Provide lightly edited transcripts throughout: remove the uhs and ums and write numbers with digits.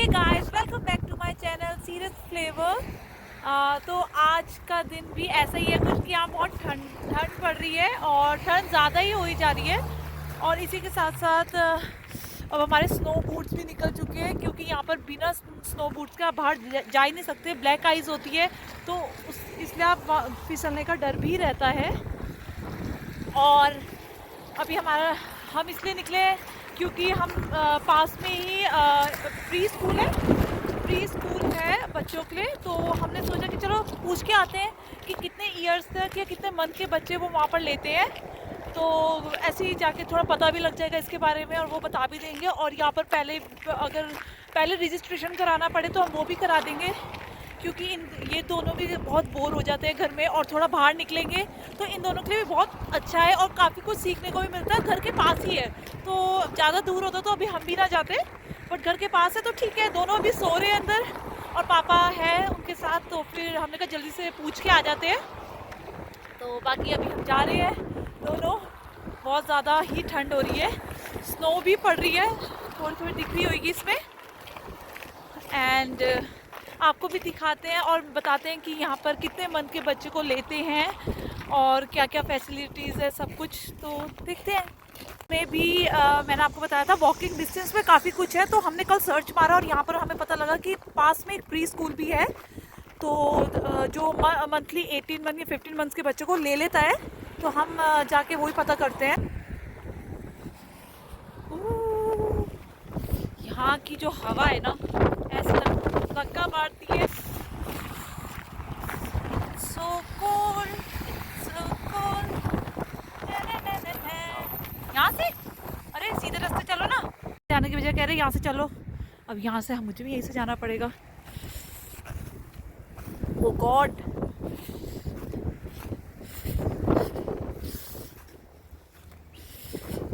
Guys, welcome back to my channel serious flavour. तो आज का दिन भी ऐसा ही है कुछ कि यहाँ बहुत ठंड पड़ रही है और ठंड ज़्यादा ही हो जा रही है। और इसी के साथ साथ अब हमारे स्नो बूट्स भी निकल चुके हैं, क्योंकि यहाँ पर बिना स्नो बूट्स के आप बाहर जा ही नहीं सकते। ब्लैक आइज होती है तो इसलिए आप फिसलने का डर भी रहता है। और अभी हम इसलिए निकले क्योंकि हम पास में ही प्री स्कूल है बच्चों के लिए। तो हमने सोचा कि चलो पूछ के आते हैं कि कितने ईयर्स तक या कितने मंथ के बच्चे वो वहाँ पर लेते हैं। तो ऐसे ही जाके थोड़ा पता भी लग जाएगा इसके बारे में और वो बता भी देंगे। और यहाँ पर पहले रजिस्ट्रेशन कराना पड़े तो हम वो भी करा देंगे, क्योंकि ये दोनों भी बहुत बोर हो जाते हैं घर में और थोड़ा बाहर निकलेंगे तो इन दोनों के लिए भी बहुत अच्छा है और काफ़ी कुछ सीखने को भी मिलता है। घर के पास ही है तो ज़्यादा दूर होता तो अभी हम भी ना जाते, बट घर के पास है तो ठीक है। दोनों अभी सो रहे हैं अंदर और पापा है उनके साथ, तो फिर हमने कहा जल्दी से पूछ के आ जाते हैं। तो बाकी अभी हम जा रहे हैं दोनों। बहुत ज़्यादा ही ठंड हो रही है, स्नो भी पड़ रही है, थोड़ी थोड़ी दिख रही होगी इसमें। एंड आपको भी दिखाते हैं और बताते हैं कि यहाँ पर कितने मंथ के बच्चे को लेते हैं और क्या क्या फैसिलिटीज़ है, सब कुछ तो देखते हैं। मैं भी मैंने आपको बताया था वॉकिंग डिस्टेंस में काफ़ी कुछ है, तो हमने कल सर्च मारा और यहाँ पर हमें पता लगा कि पास में एक प्री स्कूल भी है। तो जो मंथली 18 मंथ या 15 मंथ्स के बच्चे को ले लेता है, तो हम जाके वही पता करते हैं। यहाँ की जो हवा है ना, ऐसे धक्का मारती है। So cold, so cold. यहाँ से अरे सीधे रास्ते चलो ना, जाने की वजह कह रहे यहाँ से चलो। अब यहाँ से मुझे भी यहीं से जाना पड़ेगा। ओ गॉड,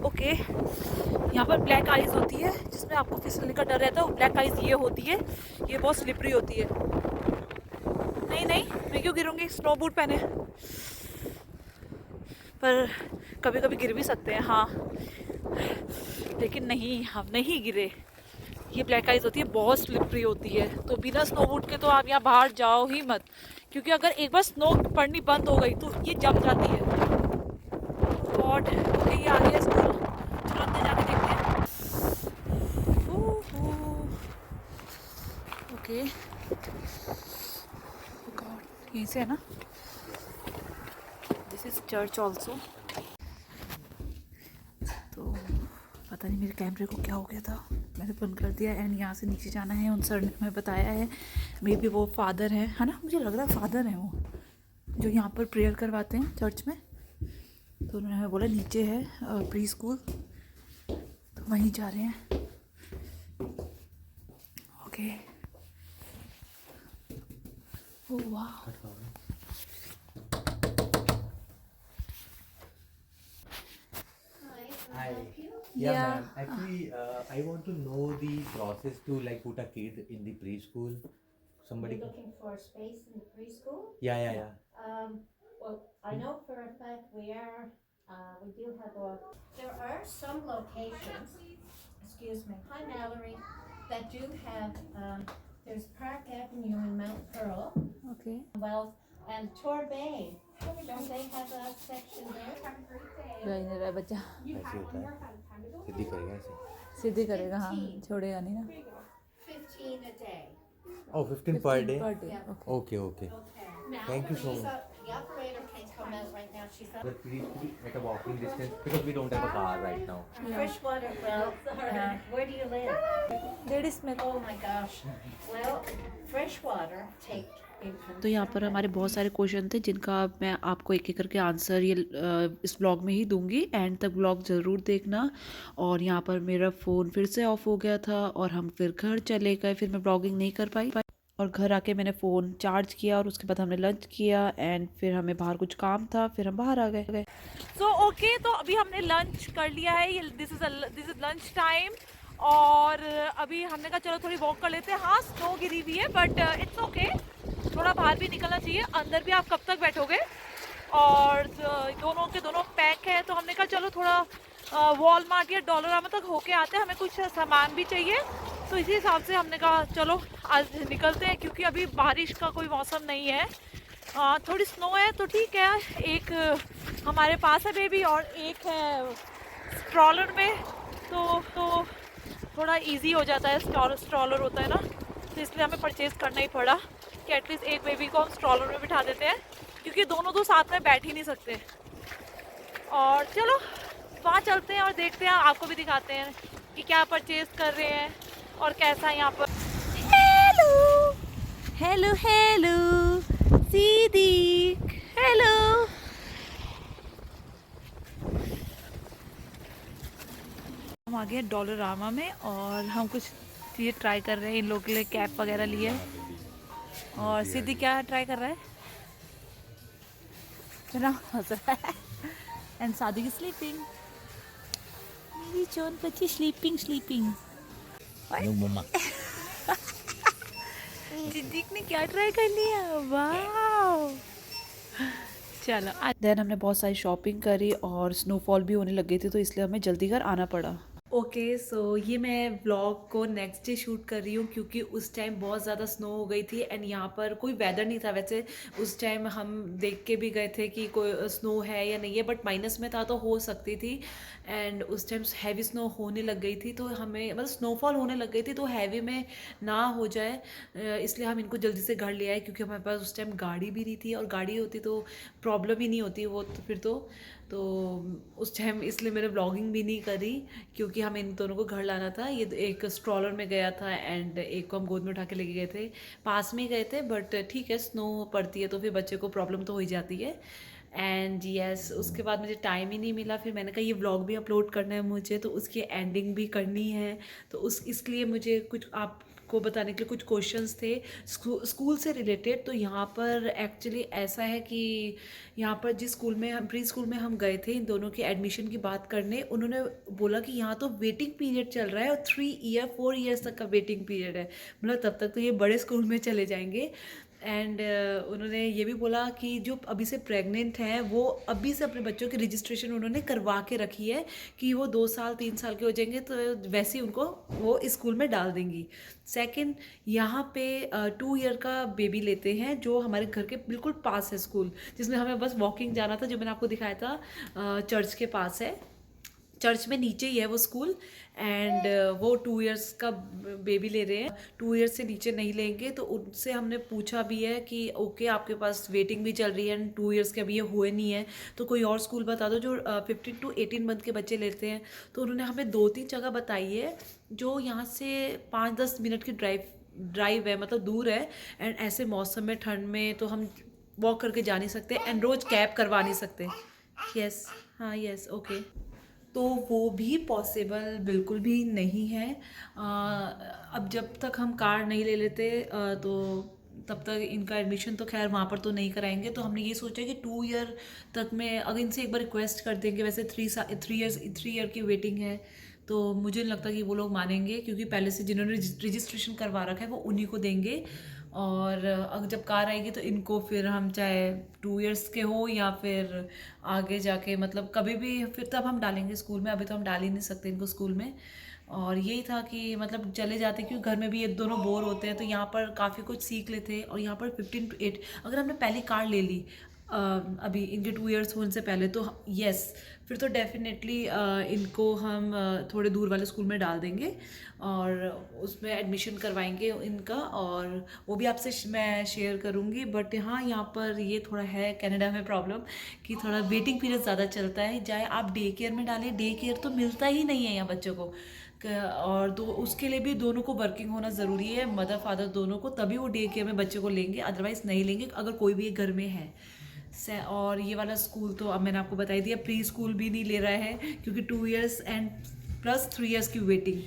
ओके। यहाँ पर ब्लैक आइज होती है जिसमें आपको फिसलने का डर रहता है। वो ब्लैक आइज ये होती है, ये बहुत स्लिपरी होती है। नहीं नहीं, मैं क्यों गिरूंगी, स्नो बूट पहने। पर कभी कभी गिर भी सकते हैं, हाँ, लेकिन नहीं, हम नहीं गिरे। ये ब्लैक आइज होती है, बहुत स्लिपरी होती है, तो बिना स्नो बूट के तो आप यहाँ बाहर जाओ ही मत, क्योंकि अगर एक बार स्नो पड़नी बंद हो गई तो ये जम जाती है। गॉड, ओके ये आ गया स्कूल, चलो अंदर जाके देखते हैं। ओके गॉड, यहीं से है ना। This is church also. तो पता नहीं मेरे कैमरे को क्या हो गया था, मैंने बंद कर दिया। एंड यहाँ से नीचे जाना है, उन सर ने हमें बताया है, मे बी वो फादर है ना, मुझे लग रहा है फादर है वो जो यहाँ पर प्रेयर करवाते हैं चर्च में। तो उन्होंने हमें बोला नीचे है प्री स्कूल, तो वहीं जा रहे हैं। ओके, ओह वाह। Hi. Yeah, ma'am. Actually, I want to know the process to like put a kid in the preschool. Somebody. You're looking for a space in the preschool? Yeah. Well, I know for a fact we do have there are some locations, excuse me, hi Mallory, that do have, there's Park Avenue in Mount Pearl, okay, well, and Torbay. Don't they have a section there? नहीं रहा बच्चा, ऐसे होता है, सीधी करेगा ऐसे। सीधे करेगा, हाँ छोड़ेगा नहीं ना। 15 a day. Oh, 15 per day. Per day, Yeah. Okay. Okay. Now, Thank you so much. The operator can come out right now. She's up. The preschool at a walking distance because we don't have a car right now. Freshwater, well, where do you live? Ladies में। Oh my gosh. Well, freshwater take तो यहाँ पर हमारे बहुत सारे question थे जिनका मैं आपको एक एक करके आंसर ये इस ब्लॉग में ही दूंगी। एंड तक ब्लॉग ज़रूर देखना। और यहाँ पर मेरा फ़ोन फिर से ऑफ हो गया था और हम फिर घर चले गए, फिर मैं ब्लॉगिंग नहीं कर पाई। और घर आके मैंने फ़ोन चार्ज किया और उसके बाद हमने लंच किया एंड फिर हमें बाहर कुछ काम था, फिर हम बाहर आ गए। सो ओके, तो अभी हमने लंच कर लिया है, ये दिस इज़ लंच टाइम। और अभी हमने कहा चलो थोड़ी वॉक कर लेते हैं। हाँ स्नो गिरी हुई है बट इट्स ओके, थोड़ा बाहर भी निकलना चाहिए, अंदर भी आप कब तक बैठोगे। और दोनों के दोनों पैक है, तो हमने कहा चलो थोड़ा वॉलमार्ट या डॉलरामा तक होके आते हैं, हमें कुछ सामान भी चाहिए। तो इसी हिसाब से हमने कहा चलो आज निकलते हैं, क्योंकि अभी बारिश का कोई मौसम नहीं है। थोड़ी स्नो है तो ठीक है। एक हमारे पास है बेबी और एक है स्ट्रॉलर में, तो थोड़ा इजी हो जाता है, स्ट्रॉलर होता है ना, तो इसलिए हमें परचेज़ करना ही पड़ा कि एटलीस्ट एक बेबी को हम स्ट्रॉलर में बिठा देते हैं, क्योंकि दोनों तो साथ में बैठ ही नहीं सकते। और चलो वहाँ चलते हैं और देखते हैं, आपको भी दिखाते हैं कि क्या परचेज़ कर रहे हैं और कैसा है यहाँ पर। Hello hello hello Siddiq, hello. हम आ गए डॉलरामा में और हम कुछ चीज़ें ट्राई कर रहे हैं। इन लोगों के लिए कैप वगैरह लिए और सीधी क्या ट्राई कर रहा है, हंस रहा है। एंड सादी की स्लीपिंग, मेरी जोन बच्ची स्लीपिंग। जिद्दीक ने क्या ट्राई कर लिया, वाह। चलो देन हमने बहुत सारी शॉपिंग करी और स्नोफॉल भी होने लग गई थी, तो इसलिए हमें जल्दी घर आना पड़ा। ओके सो ये मैं व्लॉग को नेक्स्ट डे शूट कर रही हूँ, क्योंकि उस टाइम बहुत ज़्यादा स्नो हो गई थी एंड यहाँ पर कोई वेदर नहीं था। वैसे उस टाइम हम देख के भी गए थे कि कोई स्नो है या नहीं है, बट माइनस में था तो हो सकती थी। एंड उस टाइम हैवी स्नो होने लग गई थी, तो हमें मतलब स्नोफॉल होने लग गई थी, तो हैवी में ना हो जाए इसलिए हम इनको जल्दी से घर ले आए, क्योंकि हमारे पास उस टाइम गाड़ी भी नहीं थी, और गाड़ी होती तो प्रॉब्लम ही नहीं होती वो तो फिर तो उस टाइम इसलिए मैंने व्लॉगिंग भी नहीं करी, क्योंकि हम इन दोनों को घर लाना था। ये एक स्ट्रॉलर में गया था एंड एक को हम गोद में उठा के लेके गए थे। पास में ही गए थे, बट ठीक है स्नो पड़ती है तो फिर बच्चे को प्रॉब्लम तो हो ही जाती है। एंड यस उसके बाद मुझे टाइम ही नहीं मिला, फिर मैंने कहा ये व्लॉग भी अपलोड करना है मुझे, तो उसकी एंडिंग भी करनी है, तो इसलिए मुझे कुछ आपको बताने के लिए कुछ क्वेश्चंस थे स्कूल से रिलेटेड। तो यहाँ पर एक्चुअली ऐसा है कि यहाँ पर जिस स्कूल में हम प्री स्कूल में हम गए थे इन दोनों के एडमिशन की बात करने, उन्होंने बोला कि यहाँ तो वेटिंग पीरियड चल रहा है और 4 ईयर्स तक का वेटिंग पीरियड है, मतलब तब तक तो ये बड़े स्कूल में चले जाएंगे। एंड उन्होंने ये भी बोला कि जो अभी से प्रेग्नेंट हैं वो अभी से अपने बच्चों की रजिस्ट्रेशन उन्होंने करवा के रखी है कि वो 2 साल 3 साल के हो जाएंगे तो वैसे ही उनको वो स्कूल में डाल देंगी। सेकंड, यहाँ पे 2 ईयर का बेबी लेते हैं, जो हमारे घर के बिल्कुल पास है स्कूल, जिसमें हमें बस वॉकिंग जाना था, जो मैंने आपको दिखाया था चर्च के पास है, चर्च में नीचे ही है वो स्कूल। एंड वो 2 ईयर्स का बेबी ले रहे हैं, 2 ईयर्स से नीचे नहीं लेंगे। तो उनसे हमने पूछा भी है कि ओके आपके पास वेटिंग भी चल रही है एंड 2 ईयर्स के अभी ये हुए नहीं है, तो कोई और स्कूल बता दो जो 15 to 18 मंथ के बच्चे लेते हैं। तो उन्होंने हमें 2-3 जगह बताई है जो यहाँ से 5-10 मिनट की ड्राइव है, मतलब दूर है। एंड ऐसे मौसम में ठंड में तो हम वॉक करके जा नहीं सकते एंड रोज़ कैब करवा नहीं सकते। यस हाँ यस ओके, तो वो भी पॉसिबल बिल्कुल भी नहीं है। अब जब तक हम कार नहीं ले लेते तो तब तक इनका एडमिशन तो खैर वहाँ पर तो नहीं कराएंगे। तो हमने ये सोचा कि 2 ईयर तक में अगर इनसे एक बार रिक्वेस्ट कर देंगे, वैसे 3 ईयर की वेटिंग है, तो मुझे नहीं लगता कि वो लोग मानेंगे, क्योंकि पहले से जिन्होंने रजिस्ट्रेशन करवा रखा है वो उन्हीं को देंगे। और अगर जब कार आएगी तो इनको फिर हम चाहे 2 ईयर्स के हो या फिर आगे जाके मतलब कभी भी फिर तब हम डालेंगे स्कूल में, अभी तो हम डाल ही नहीं सकते इनको स्कूल में। और यही था कि मतलब चले जाते, क्योंकि घर में भी ये दोनों बोर होते हैं, तो यहाँ पर काफ़ी कुछ सीख लेते हैं। और यहाँ पर 15 to 8 अगर हमने पहली कार ले ली अभी इनके 2 ईयर्स होने से पहले, तो यस फिर तो डेफिनेटली इनको हम थोड़े दूर वाले स्कूल में डाल देंगे और उसमें एडमिशन करवाएंगे इनका, और वो भी आपसे मैं शेयर करूँगी। बट हाँ यहाँ पर ये थोड़ा है कनाडा में प्रॉब्लम कि थोड़ा वेटिंग पीरियड ज़्यादा चलता है, चाहे आप डे केयर में डालें, डे केयर तो मिलता ही नहीं है यहाँ बच्चों को। और तो उसके लिए भी दोनों को वर्किंग होना ज़रूरी है, मदर फादर दोनों को, तभी वो डे केयर में बच्चे को लेंगे, अदरवाइज़ नहीं लेंगे अगर कोई भी एक घर में है। और ये वाला स्कूल तो अब मैंने आपको बताई दिया, प्री स्कूल भी नहीं ले रहा है क्योंकि 2 ईयर्स एंड प्लस 3 ईयर्स की वेटिंग,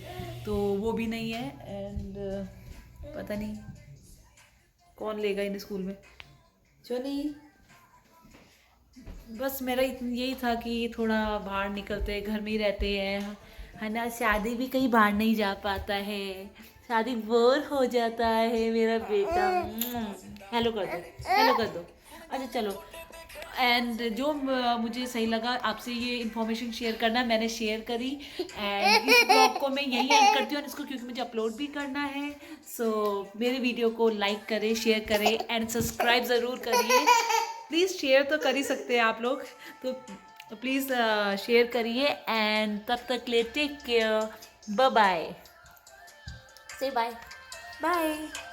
तो वो भी नहीं है। एंड पता नहीं कौन लेगा इन स्कूल में। चलिए बस मेरा यही था कि थोड़ा बाहर निकलते, घर में ही रहते हैं, है ना, शादी भी कहीं बाहर नहीं जा पाता है, शादी बोर हो जाता है मेरा बेटा। हेलो कर दो, हेलो कर दो। अच्छा चलो एंड जो मुझे सही लगा आपसे ये इन्फॉर्मेशन शेयर करना, मैंने शेयर करी। एंड इस ब्लॉग को मैं यहीं एंड करती हूँ इसको, क्योंकि मुझे अपलोड भी करना है। सो मेरे वीडियो को लाइक करें, शेयर करें एंड सब्सक्राइब ज़रूर करिए। प्लीज़ शेयर तो कर ही सकते हैं आप लोग, तो प्लीज़ शेयर करिए। एंड तब तक ले टेक केयर, बाय बाय, से बाय बाय।